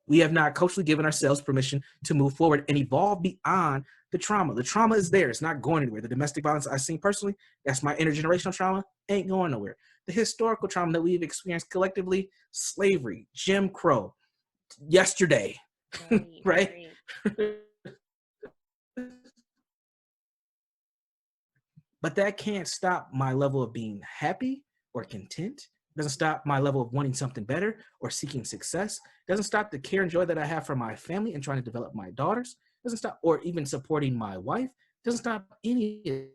We have not culturally given ourselves permission to move forward and evolve beyond the trauma. The trauma is there. It's not going anywhere. The domestic violence I've seen personally, that's my intergenerational trauma, ain't going nowhere. The historical trauma that we've experienced collectively, slavery, Jim Crow, yesterday, Right, right? right. But that can't stop my level of being happy or content. It doesn't stop my level of wanting something better or seeking success. It doesn't stop the care and joy that I have for my family and trying to develop my daughters. It doesn't stop, or even supporting my wife. It doesn't stop any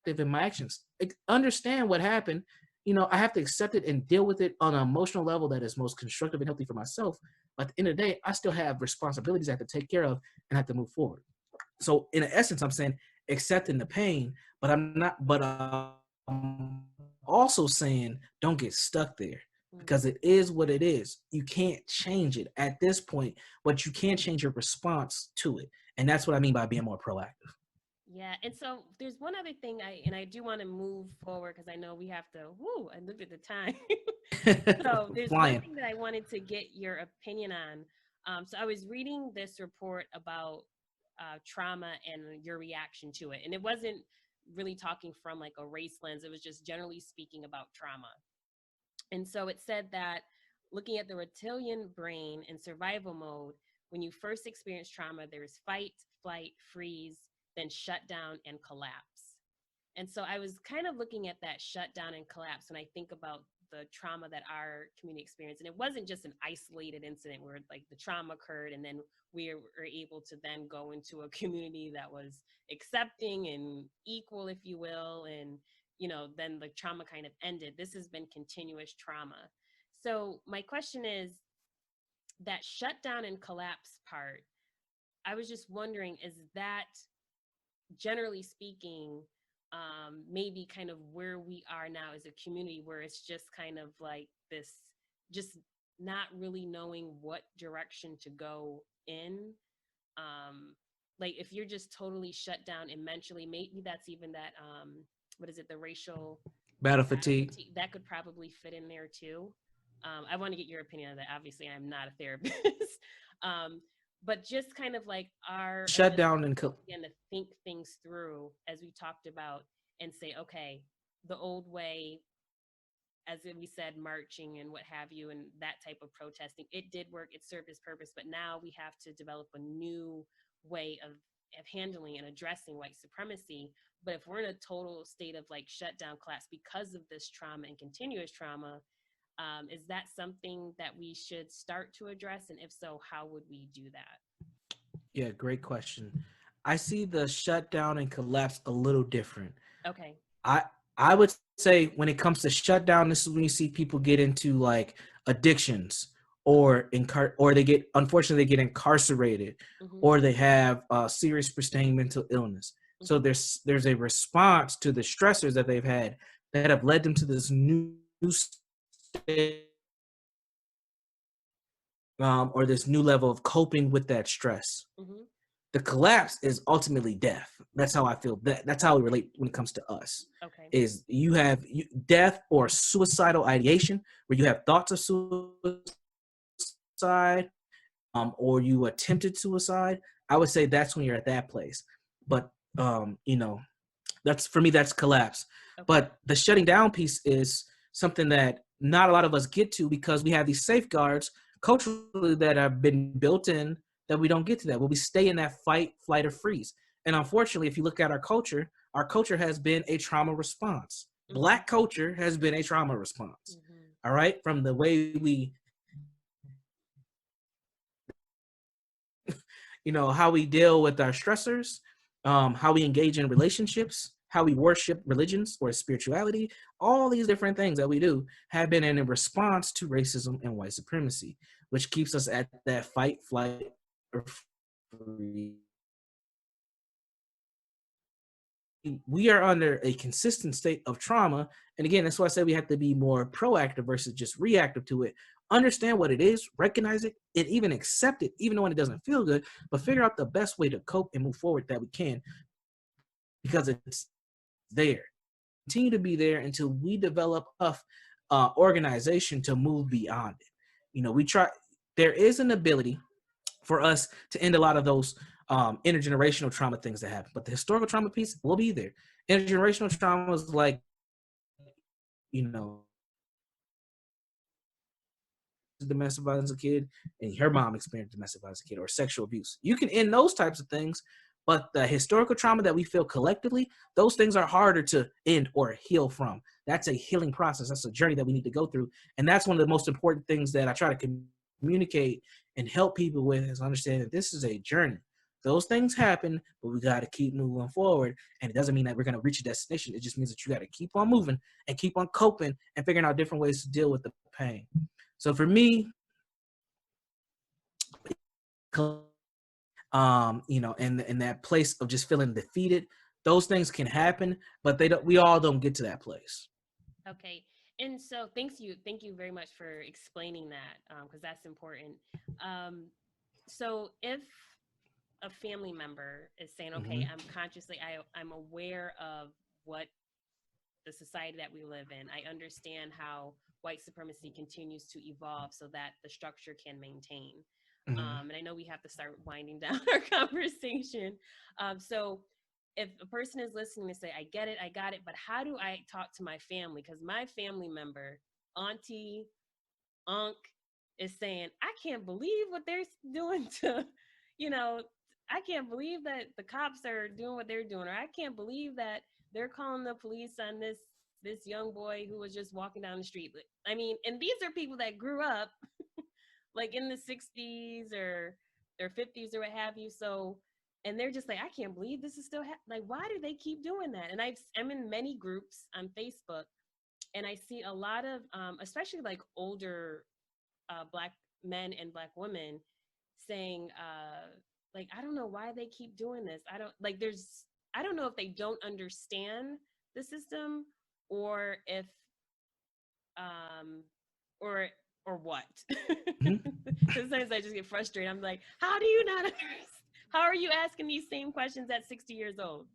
in my actions. Understand what happened. I have to accept it and deal with it on an emotional level that is most constructive and healthy for myself. But at the end of the day, I still have responsibilities I have to take care of and have to move forward. So in essence, I'm saying accepting the pain, but I'm also saying don't get stuck there because it is what it is. You can't change it at this point, but you can change your response to it. And that's what I mean by being more proactive. Yeah, and so there's one other thing I do want to move forward because I know we have to. Whoo! I looked at the time. So there's one Flying. thing that I wanted to get your opinion on. So I was reading this report about trauma and your reaction to it, and it wasn't really talking from like a race lens. It was just generally speaking about trauma. And so it said that looking at the reptilian brain in survival mode, when you first experience trauma, there's fight, flight, freeze, then shut down and collapse. And so I was kind of looking at that shutdown and collapse when I think about the trauma that our community experienced. And it wasn't just an isolated incident where like the trauma occurred and then we were able to then go into a community that was accepting and equal, if you will. And, then the trauma kind of ended. This has been continuous trauma. So my question is that shutdown and collapse part, I was just wondering, is that generally speaking, maybe kind of where we are now as a community, where it's just kind of like this, just not really knowing what direction to go in. Like if you're just totally shut down and mentally, maybe that's even that, what is it, the racial Battle battle fatigue. fatigue, that could probably fit in there too. I want to get your opinion on that. Obviously, I'm not a therapist. um, but just kind of like our Shut ability down and again to think things through as we talked about and say, okay, the old way, as we said, marching and what have you, and that type of protesting, it did work, it served its purpose, but now we have to develop a new way of handling and addressing white supremacy. But if we're in a total state of like shutdown collapse because of this trauma and continuous trauma, is that something that we should start to address? And if so, how would we do that? Yeah, great question. I see the shutdown and collapse a little different. Okay. I I would say when it comes to shutdown, this is when you see people get into like addictions or they get, unfortunately they get incarcerated, Mm-hmm. or they have serious pristine mental illness. So Mm-hmm. there's a response to the stressors that they've had that have led them to this new state, or this new level of coping with that stress. Mm-hmm. The collapse is ultimately death. That's how I feel. That's how we relate when it comes to us. Okay. Is you have death or suicidal ideation, where you have thoughts of suicide, or you attempted suicide. I would say that's when you're at that place. But that's, for me, that's collapse. Okay. But the shutting down piece is something that not a lot of us get to because we have these safeguards culturally that have been built in, that we don't get to that. Where we stay in that fight, flight, or freeze. And unfortunately, if you look at our culture has been a trauma response. Mm-hmm. Black culture has been a trauma response. Mm-hmm. All right, from the way we, how we deal with our stressors, how we engage in relationships, how we worship religions or spirituality, all these different things that we do have been in a response to racism and white supremacy, which keeps us at that fight, flight, or freeze. We are under a consistent state of trauma. And again, that's why I say we have to be more proactive versus just reactive to it. Understand what it is, recognize it, and even accept it, even when it doesn't feel good, but figure out the best way to cope and move forward that we can, because it's there. Continue to be there until we develop enough organization to move beyond it. You know, there is an ability for us to end a lot of those intergenerational trauma things that happen, but the historical trauma piece will be there. Intergenerational trauma is like, you know, domestic violence as a kid and her mom experienced domestic violence as a kid, or sexual abuse. You can end those types of things, but the historical trauma that we feel collectively, those things are harder to end or heal from. That's a healing process. That's a journey that we need to go through. And that's one of the most important things that I try to communicate and help people with, is understand that this is a journey. Those things happen, but we got to keep moving forward. And it doesn't mean that we're going to reach a destination. It just means that you got to keep on moving and keep on coping and figuring out different ways to deal with the pain. So for me, you know, in that place of just feeling defeated, those things can happen, but we all don't get to that place. Okay. And so thank you very much for explaining that, because that's important. So if a family member is saying, okay, I'm aware of what the society that we live in. I understand how white supremacy continues to evolve so that the structure can maintain. And I know we have to start winding down our conversation. So if a person is listening to say, I get it, I got it, but how do I talk to my family? Because my family member, auntie, unc, is saying, I can't believe what they're doing to, you know, I can't believe that the cops are doing what they're doing, or I can't believe that they're calling the police on this young boy who was just walking down the street. I mean, and these are people that grew up like in the 60s or their 50s or what have you. So, and they're just like, I can't believe this is still like, why do they keep doing that? And I'm in many groups on Facebook, and I see a lot of, especially like older Black men and Black women saying, like, I don't know why they keep doing this. I don't know if they don't understand the system, or if, or what. Sometimes I just get frustrated. I'm like, how do you not understand? How are you asking these same questions at 60 years old?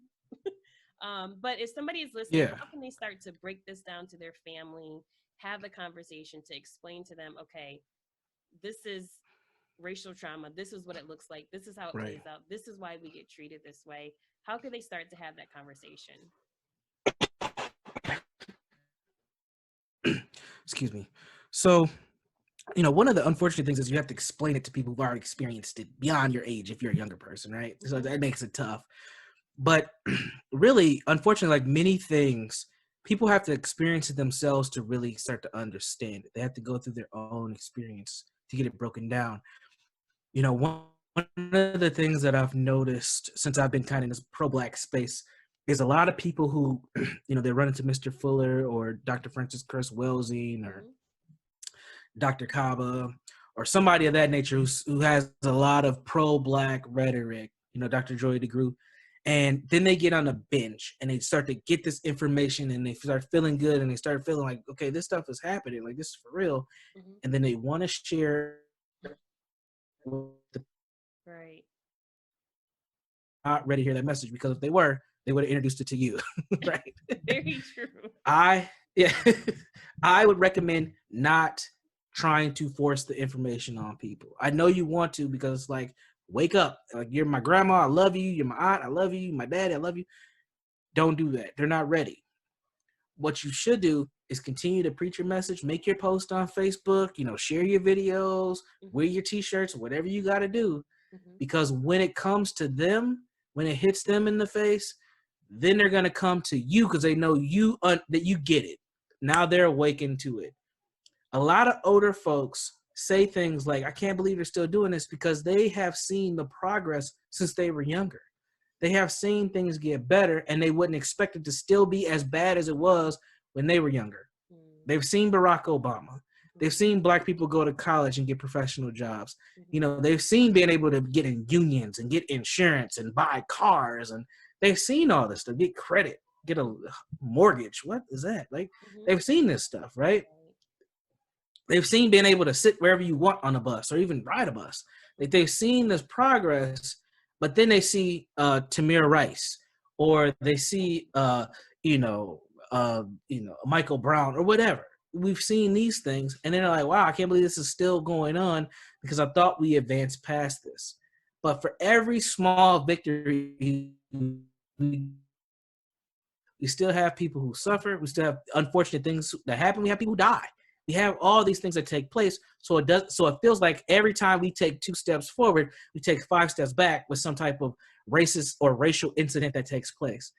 But if somebody is listening, how can they start to break this down to their family, have a conversation to explain to them, okay, this is racial trauma. This is what it looks like. This is how it plays out. This is why we get treated this way. How could they start to have that conversation? Excuse me. So, you know, one of the unfortunate things is you have to explain it to people who've already experienced it beyond your age if you're a younger person, right? So that makes it tough. But really, unfortunately, like many things, people have to experience it themselves to really start to understand it. They have to go through their own experience to get it broken down. You know, one of the things that I've noticed since I've been kind of in this pro-Black space is a lot of people who, you know, they run into Mr. Fuller or Dr. Francis Cress Welsing or Dr. Kaba or somebody of that nature who has a lot of pro-Black rhetoric, you know, Dr. Joy DeGruy. And then they get on a binge and they start to get this information and they start feeling good and they start feeling like, okay, this stuff is happening. Like, this is for real. And then they want to share with the not ready to hear that message, because if they were, they would have introduced it to you. Right? Very true. I would recommend not trying to force the information on people. I know you want to, because it's like, wake up. Like, you're my grandma, I love you. You're my aunt, I love you. My daddy, I love you. Don't do that. They're not ready. What you should do is continue to preach your message, make your post on Facebook, you know, share your videos, wear your t-shirts, whatever you got to do. Because when it comes to them, when it hits them in the face, then they're going to come to you because they know that you get it. Now they're awakened to it. A lot of older folks say things like, I can't believe they're still doing this, because they have seen the progress since they were younger. They have seen things get better, and they wouldn't expect it to still be as bad as it was when they were younger. They've seen Barack Obama. They've seen Black people go to college and get professional jobs. You know, they've seen being able to get in unions and get insurance and buy cars. And they've seen all this stuff, get credit, get a mortgage. What is that? Like, they've seen this stuff, right? They've seen being able to sit wherever you want on a bus or even ride a bus. Like, they've seen this progress, but then they see Tamir Rice, or they see Michael Brown or whatever. we've seen these things, and then they're like, wow, I can't believe this is still going on because I thought we advanced past this. But for every small victory, we still have people who suffer. We still have unfortunate things that happen. We have people who die. We have all these things that take place. So it feels like every time we take 2 steps forward, we take 5 steps back with some type of racist or racial incident that takes place.